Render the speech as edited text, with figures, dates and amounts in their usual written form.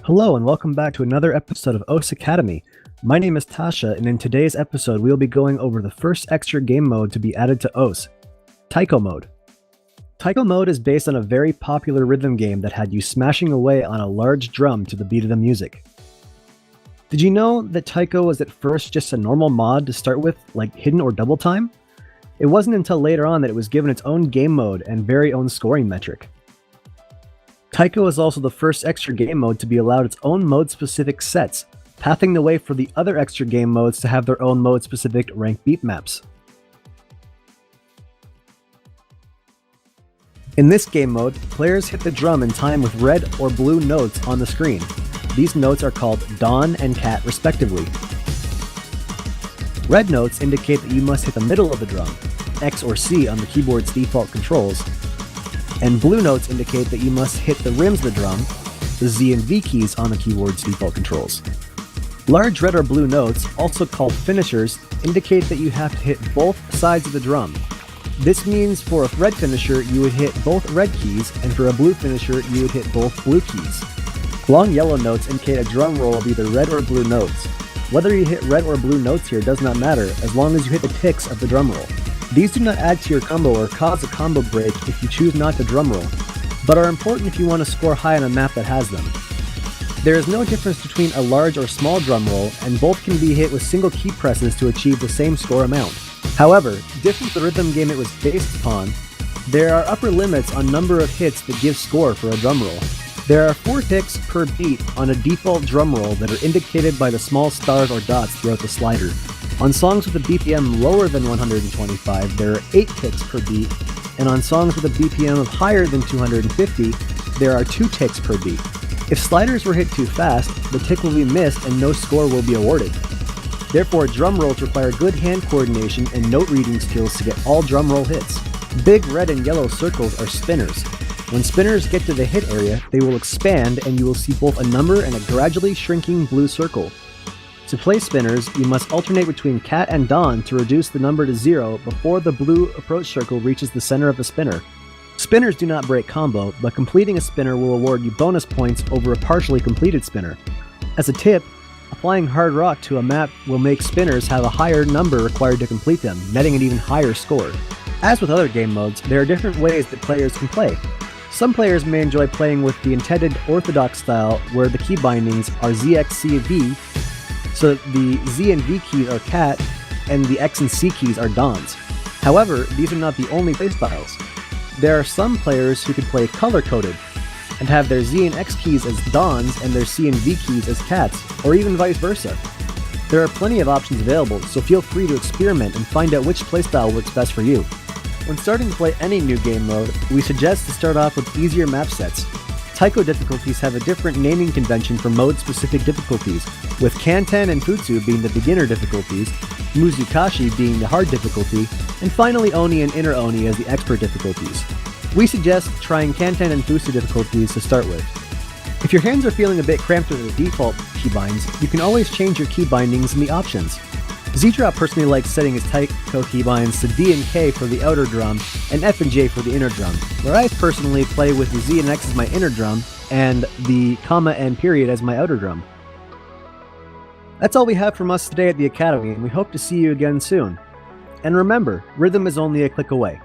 Hello and welcome back to another episode of OS Academy. My name is Tasha, and in today's episode we will be going over the first extra game mode to be added to OS, Taiko mode. Taiko mode is based on a very popular rhythm game that had you smashing away on a large drum to the beat of the music. Did you know that Taiko was at first just a normal mod to start with, like hidden or double time? It wasn't until later on that it was given its own game mode and very own scoring metric. Taiko is also the first extra game mode to be allowed its own mode-specific sets, pathing the way for the other extra game modes to have their own mode-specific rank beat maps. In this game mode, players hit the drum in time with red or blue notes on the screen. These notes are called Dawn and Cat respectively. Red notes indicate that you must hit the middle of the drum, X or C on the keyboard's default controls, and blue notes indicate that you must hit the rims of the drum, the Z and V keys on the keyboard's default controls. Large red or blue notes, also called finishers, indicate that you have to hit both sides of the drum. This means for a red finisher you would hit both red keys, and for a blue finisher you would hit both blue keys. Long yellow notes indicate a drum roll of either red or blue notes. Whether you hit red or blue notes here does not matter, as long as you hit the ticks of the drum roll. These do not add to your combo or cause a combo break if you choose not to drum roll, but are important if you want to score high on a map that has them. There is no difference between a large or small drum roll, and both can be hit with single key presses to achieve the same score amount. However, different from the rhythm game it was based upon, there are upper limits on number of hits that give score for a drum roll. There are 4 ticks per beat on a default drum roll that are indicated by the small stars or dots throughout the slider. On songs with a BPM lower than 125, there are 8 ticks per beat, and on songs with a BPM of higher than 250, there are 2 ticks per beat. If sliders were hit too fast, the tick will be missed and no score will be awarded. Therefore, drum rolls require good hand coordination and note reading skills to get all drum roll hits. Big red and yellow circles are spinners. When spinners get to the hit area, they will expand and you will see both a number and a gradually shrinking blue circle. To play spinners, you must alternate between Cat and Dawn to reduce the number to 0 before the blue approach circle reaches the center of the spinner. Spinners do not break combo, but completing a spinner will award you bonus points over a partially completed spinner. As a tip, applying hard rock to a map will make spinners have a higher number required to complete them, netting an even higher score. As with other game modes, there are different ways that players can play. Some players may enjoy playing with the intended orthodox style where the key bindings are ZXCV, so the Z and V keys are Cat, and the X and C keys are Dons. However, these are not the only playstyles. There are some players who could play color-coded, and have their Z and X keys as Dons and their C and V keys as Cats, or even vice versa. There are plenty of options available, so feel free to experiment and find out which playstyle works best for you. When starting to play any new game mode, we suggest to start off with easier map sets. Taiko difficulties have a different naming convention for mode-specific difficulties, with Kanten and Futsu being the beginner difficulties, Muzukashi being the hard difficulty, and finally Oni and Inner Oni as the expert difficulties. We suggest trying Kanten and Futsu difficulties to start with. If your hands are feeling a bit cramped with the default keybinds, you can always change your key bindings in the options. Z-Drop personally likes setting his Taiko keybinds to D and K for the outer drum, and F and J for the inner drum, where I personally play with the Z and X as my inner drum, and the comma and period as my outer drum. That's all we have from us today at the Academy, and we hope to see you again soon. And remember, rhythm is only a click away.